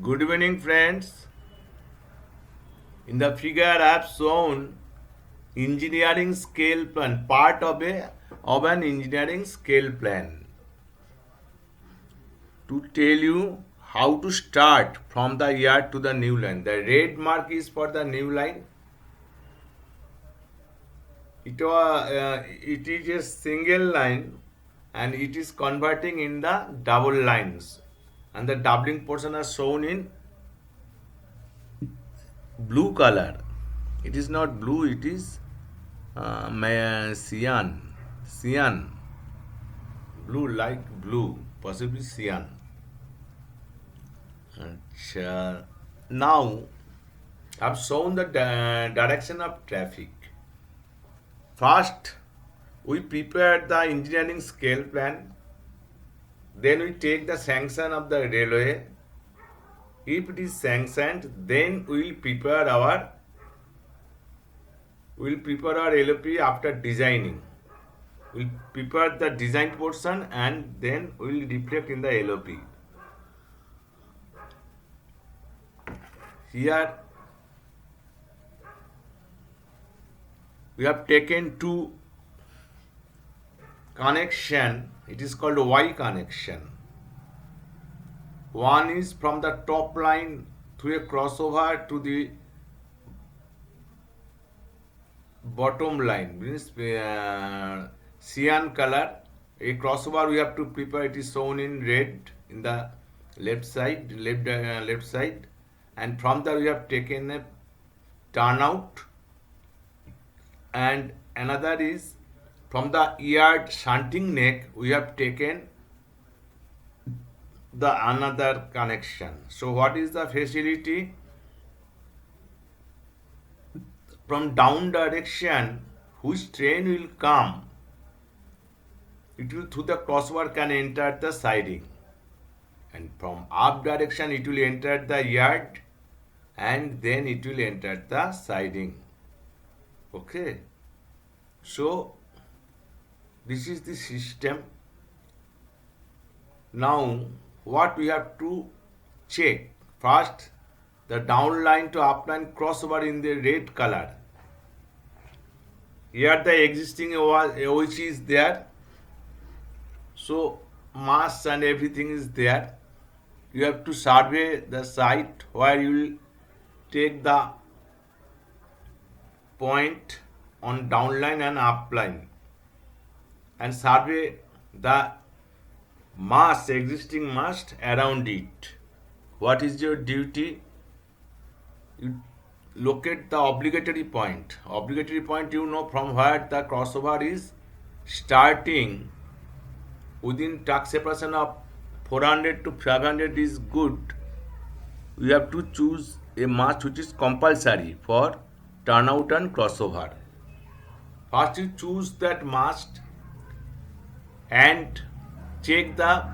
Good evening, friends. In the figure, I have shown engineering scale plan, part of an engineering scale plan to tell you how to start from the yard to the new line. The red mark is for the new line. It is a single line and it is converting in the double lines, and the doubling portion are shown in blue color. It is not blue, it is cyan, blue, like blue, possibly cyan. Acha. Now I've shown the direction of traffic. First, we prepare the engineering scale plan. Then we take the sanction of the railway. If it is sanctioned, then we will prepare our LOP after designing. We'll prepare the design portion and then we'll reflect in the LOP. Here we have taken two connection. It is called Y connection. One is from the top line through a crossover to the bottom line, means cyan color. A crossover we have to prepare. It is shown in red in the left side, and from there we have taken a turnout, and another is from the yard shunting neck we have taken the another connection. So what is the facility? From down direction, which train will come, it will through the crossover can enter the siding, and from up direction it will enter the yard, and then it will enter the siding. Okay, so this is the system. Now what we have to check first, the down line to upline crossover in the red color. Here the existing OH is there, so mass and everything is there. You have to survey the site where you will take the point on downline and upline, and survey the existing mass around it. What is your duty? You locate the obligatory point. Obligatory point, you know from where the crossover is starting. Within track separation of 400 to 500 is good. You have to choose a mast which is compulsory for turnout and crossover. First you choose that mast and check the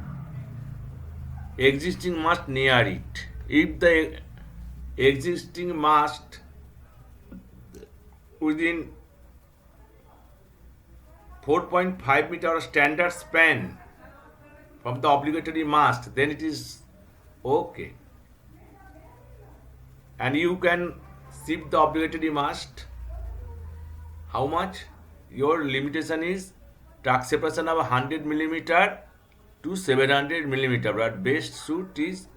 existing mast near it. If the existing mast within 4.5 meter standard span from the obligatory mast, then it is okay. And you can shift the obligatory mast. How much? Your limitation is track separation of 100 millimeter to 700 millimeter, but best suit is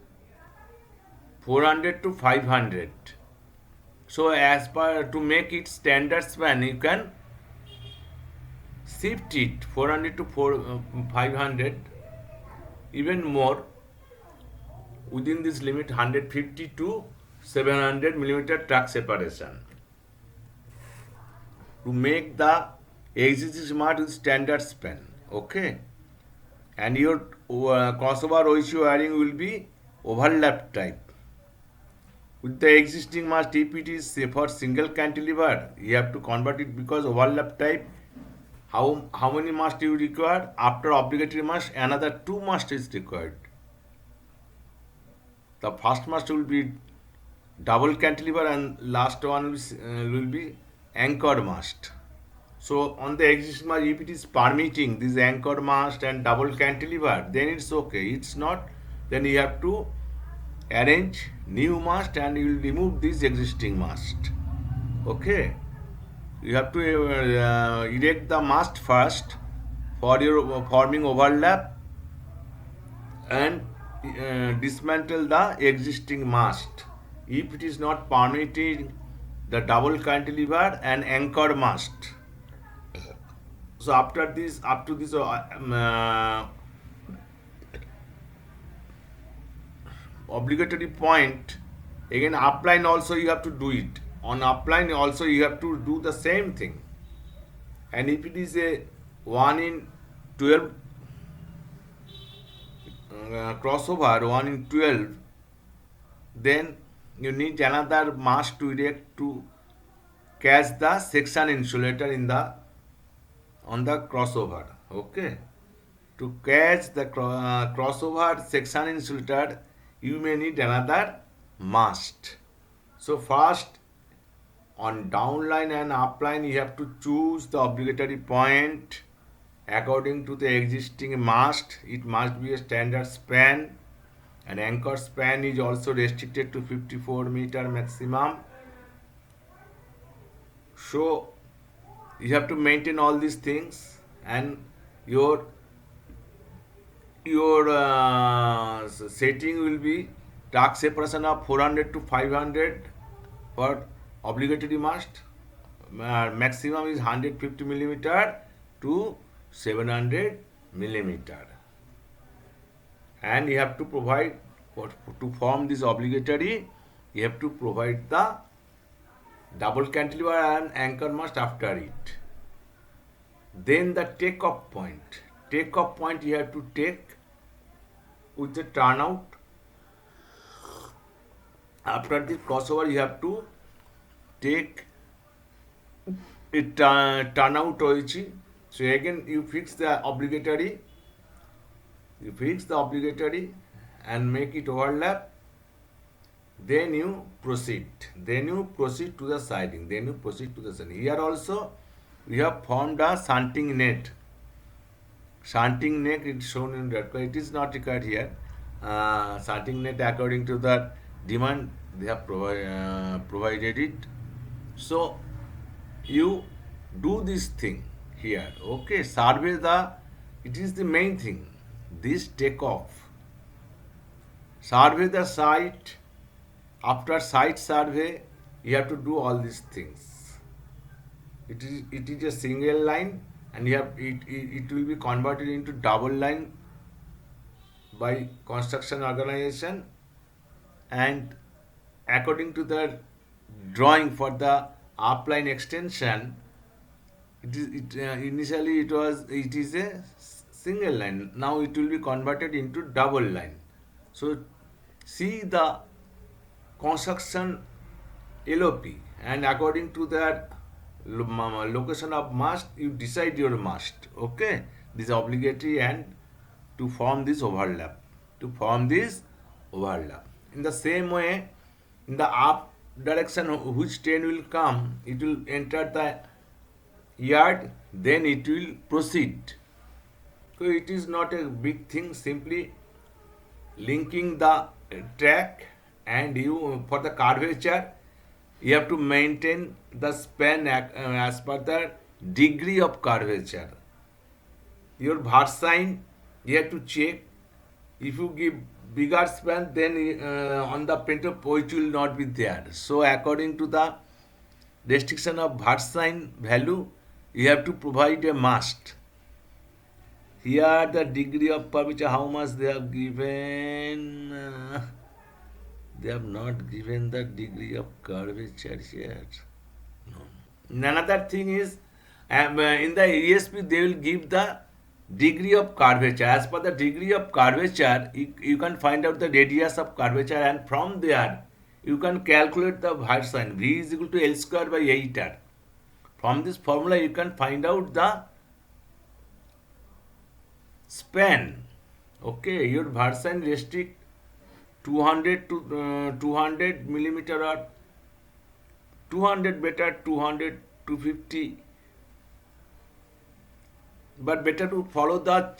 400 to 500. So as per to make it standard span, you can shift it 400 to 500, even more within this limit 150 to 700 millimeter track separation to make the existing smart with standard span. Okay, and your crossover ratio wiring will be overlap type. With the existing mast, if it is for single cantilever, you have to convert it, because overlap type, how many mast you require? After obligatory mast, another two mast is required. The first mast will be double cantilever and last one will be anchor mast. So on the existing mast, if it is permitting this anchor mast and double cantilever, then it's okay. It's not, then you have to arrange new mast and you will remove this existing mast. Okay, you have to erect the mast first for your forming overlap and dismantle the existing mast if it is not permitting the double cantilever and anchor mast. So after this, up to this obligatory point, again upline also you have to do it. On upline also you have to do the same thing. And if it is a 1 in 12 crossover, 1 in 12, then you need another mast to erect to catch the section insulator in the on the crossover. Okay, to catch the crossover section insulator, you may need another mast. So first, on downline and upline you have to choose the obligatory point according to the existing mast. It must be a standard span, and anchor span is also restricted to 54-meter maximum. So you have to maintain all these things, and your setting will be dark separation of 400 to 500 for obligatory mast. Maximum is 150 millimeter to 700 millimeter, and you have to provide to form this obligatory. You have to provide the double cantilever and anchor mast after it. Then the take-off point. Take-off point you have to take with the turnout. After the crossover, you have to take it turnout oichi. So again, you fix the obligatory. You fix the obligatory and make it overlap. Then you proceed. Then you proceed to the siding. Then you proceed to the siding. Here also, we have formed a shunting net. Shunting net is shown in red color. It is not required here. Shunting net according to the demand they have provided it. So you do this thing here. Okay, survey the. It is the main thing. This takeoff. Survey the site. After site survey, you have to do all these things. It is a single line, and it will be converted into double line by construction organization, and according to the drawing for the upline extension, initially it is a single line. Now it will be converted into double line. So see the construction LOP, and according to that location of mast, you decide your mast. Okay, this is obligatory, and to form this overlap. In the same way, in the up direction, which train will come, it will enter the yard, then it will proceed. So it is not a big thing, simply linking the track, and you for the curvature you have to maintain the span as per the degree of curvature. Your versine you have to check. If you give bigger span, then on the printer it will not be there. So according to the restriction of versine value, you have to provide a mast. Here the degree of curvature, how much they have given? They have not given the degree of curvature here. No. Another thing is, in the ESP they will give the degree of curvature. As per the degree of curvature, you can find out the radius of curvature, and from there you can calculate the versine. V is equal to L square by 8R. From this formula you can find out the span. Okay, your versine restrict 200 to 200 millimeter, or 200 better, 200 250, but better to follow the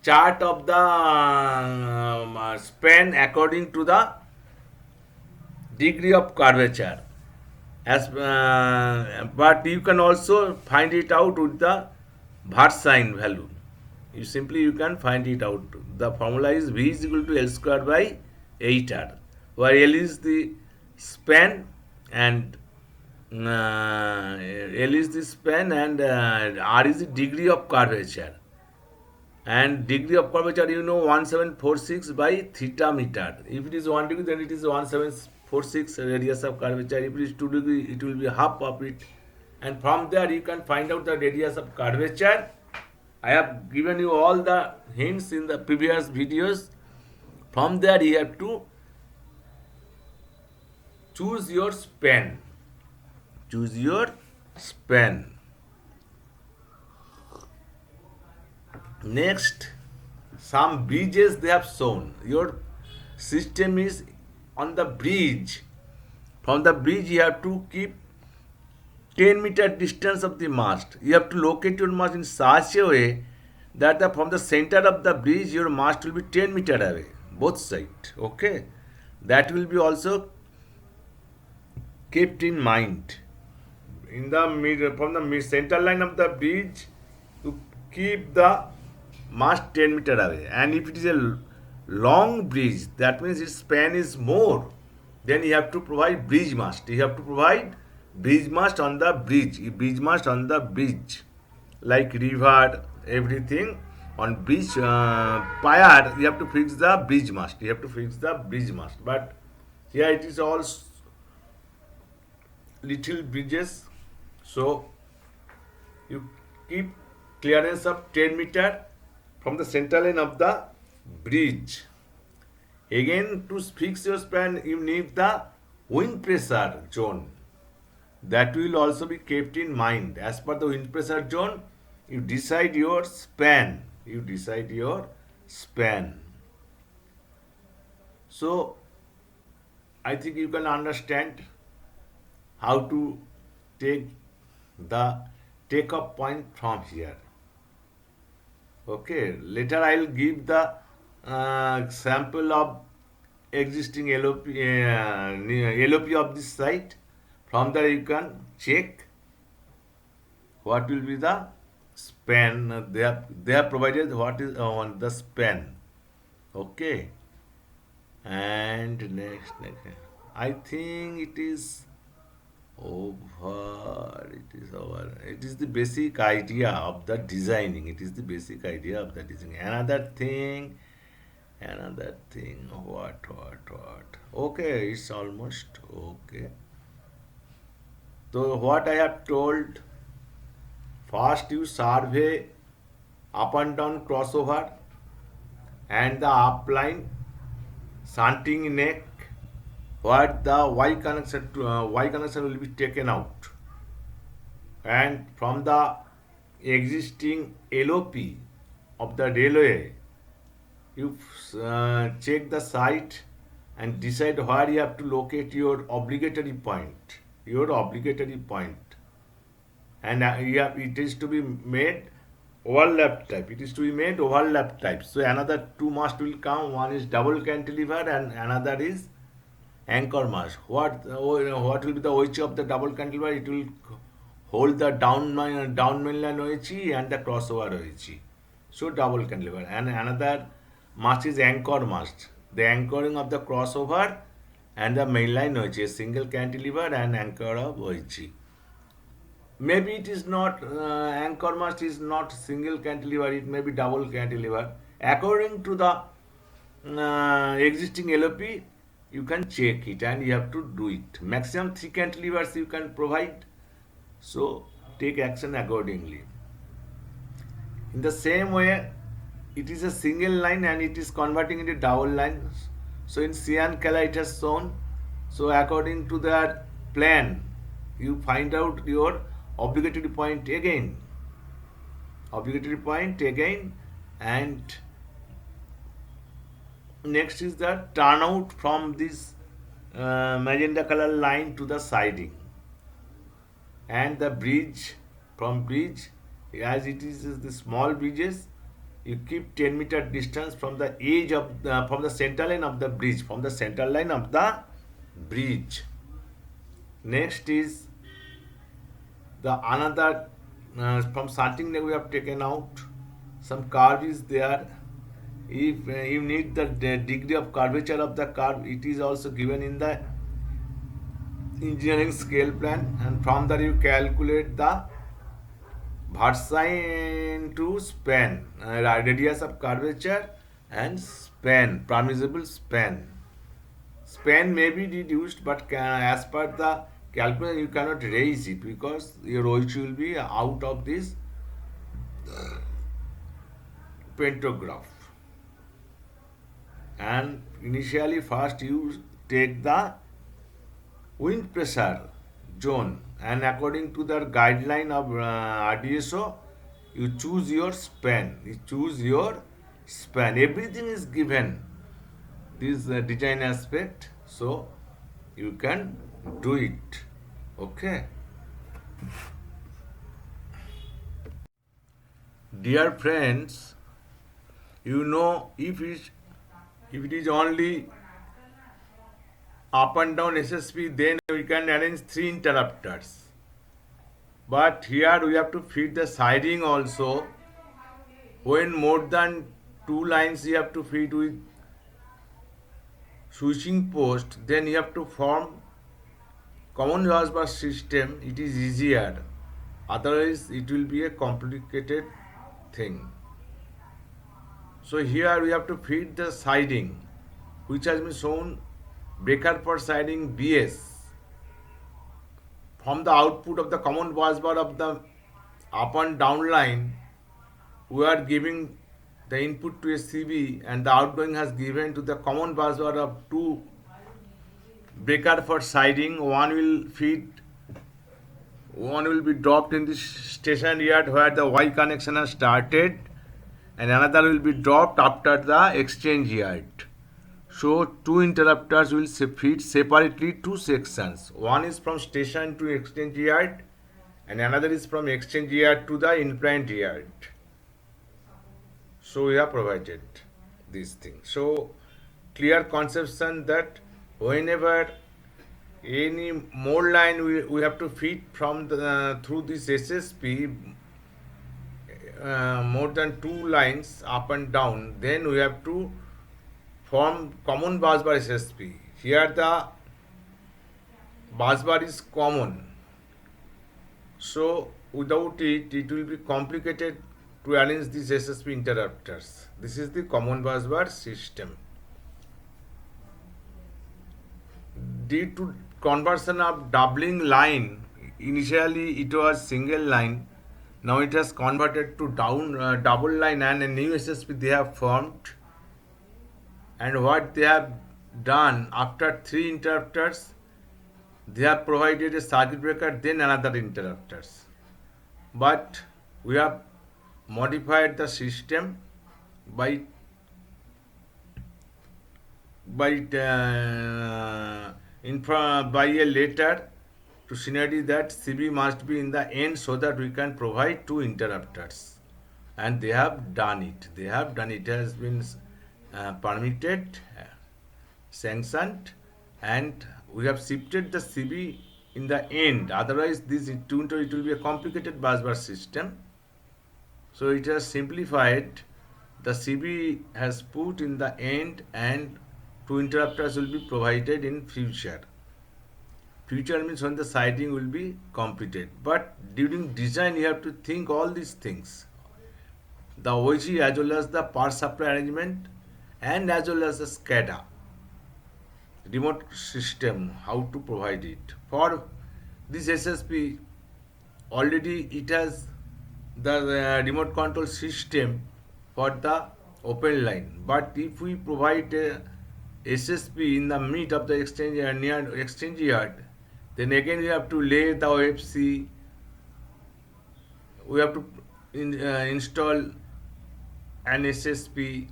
chart of the span according to the degree of curvature. But you can also find it out with the Varsine value. You can find it out. The formula is V is equal to L square by 8R, where L is the span and R is the degree of curvature. And degree of curvature, 1746 by theta meter. If it is 1 degree, then it is 1746 radius of curvature. If it is 2 degree, it will be half of it. And from there you can find out the radius of curvature. I have given you all the hints in the previous videos. From there you have to choose your span. Choose your span. Next, some bridges they have shown. Your system is on the bridge. From the bridge you have to keep 10-meter distance of the mast. You have to locate your mast in such a way that from the center of the bridge your mast will be 10-meter away, both sides. Okay, that will be also kept in mind. In the middle, from the center line of the bridge, to keep the mast 10-meter away. And if it is a long bridge, that means its span is more. Then you have to provide bridge mast. You have to provide bridge mast on the bridge. Bridge mast on the bridge, like river, everything on bridge. Pier, you have to fix the bridge mast. You have to fix the bridge mast. But here it is all little bridges, so you keep clearance of 10-meter from the center line of the bridge. Again, to fix your span, you need the wind pressure zone. That will also be kept in mind. As per the wind pressure zone, you decide your span. You decide your span. So, I think you can understand how to take the take-off point from here. Okay, later I will give the sample of existing LOP of this site. From there you can check what will be the span. They have provided what is on the span. Okay, and next, I think it is over. It is the basic idea of the designing. It is the basic idea of the designing. Another thing, what? Okay, it's almost okay. So what I have told, first you survey up and down crossover and the upline shunting neck, where the Y connection will be taken out, and from the existing LOP of the railway, you check the site and decide where you have to locate your obligatory point. And it is to be made overlap type. So another two mast will come. One is double cantilever and another is anchor mast. What will be the OH of the double cantilever? It will hold the down mainline OH and the crossover OH. So double cantilever. And another mast is anchor mast. The anchoring of the crossover and the mainline OH, single cantilever and anchor of OH. Maybe it is not anchor mast is not single cantilever. It may be double cantilever. According to the existing LOP, you can check it and you have to do it. Maximum 3 cantilevers you can provide. So take action accordingly. In the same way, it is a single line and it is converting into double line. So in cyan color it has shown. So according to that plan, you find out your obligatory point again. And next is the turnout from this magenta color line to the siding, and the bridge, from bridge, as it is the small bridges, you keep 10-meter distance from the edge of from the center line of the bridge, from the center line of the bridge. Next is the another from something that we have taken out, some curve is there. If you need the degree of curvature of the curve, it is also given in the engineering scale plan, and from there you calculate the versine to span, radius of curvature and span, permissible span. Span may be reduced, but as per the calculation you cannot raise it because your OH will be out of this pantograph. And initially first you take the wind pressure zone, and according to the guideline of RDSO you choose your span. Everything is given this design aspect, so you can do it. Okay, dear friends, if it is only up and down SSP, then we can arrange 3 interrupters. But here we have to feed the siding also. When more than 2 lines you have to feed with switching post, then you have to form common bus system. It is easier. Otherwise, it will be a complicated thing. So here we have to feed the siding, which has been shown breaker per siding BS. From the output of the common bus bar of the up and down line, we are giving the input to a CB, and the outgoing has given to the common bus bar of 2 breaker for siding. One will be dropped in the station yard where the Y connection has started, and another will be dropped after the exchange yard. So 2 interrupters will feed separately 2 sections. One is from station to exchange yard, and another is from exchange yard to the implant yard. So we have provided these things. So clear conception that whenever any more line we have to feed from through this SSP, more than 2 lines up and down, then we have to form common bus bar SSP. Here the bus bar is common, so without it will be complicated to arrange these SSP interrupters. This is the common bus bar system. Due to conversion of doubling line, initially it was single line, now it has converted to double line, and a new SSP they have formed. And what they have done, after 3 interrupters, they have provided a circuit breaker, then another interrupters. But we have modified the system by a letter to scenario that CB must be in the end so that we can provide 2 interrupters. And they have done it. It has been permitted, sanctioned, and we have shifted the CB in the end. Otherwise, it will be a complicated bus bar system. So it has simplified. The CB has put in the end, and 2 interrupters will be provided in future. Future means when the siding will be completed. But during design, you have to think all these things. The OG as well as the power supply arrangement, and as well as the SCADA, remote system, how to provide it. For this SSP, already it has the remote control system for the open line. But if we provide a SSP in the mid of the exchange yard, near exchange yard, then again we have to lay the OFC, we have to install an SSP,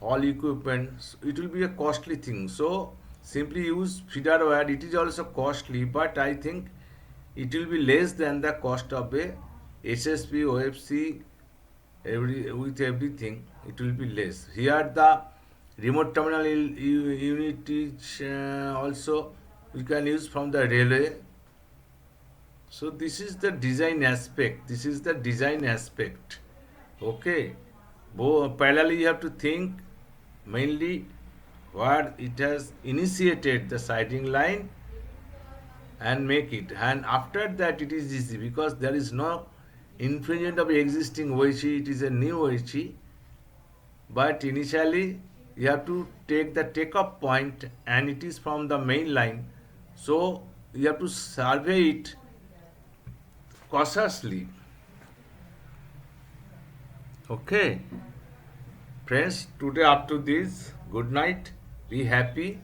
all equipment. It will be a costly thing. So simply use feeder wire. It is also costly, but I think it will be less than the cost of a SSP, OFC, with everything, it will be less. Here the remote terminal unit is also we can use from the railway. So this is the design aspect. This is the design aspect. Okay. Parallelly, you have to think mainly where it has initiated the siding line and make it. And after that, it is easy because there is no infringement of existing OHE. It is a new OHE. But initially, you have to take the take-off point, and it is from the main line. So you have to survey it cautiously. Okay, friends, today up to this. Good night. Be happy.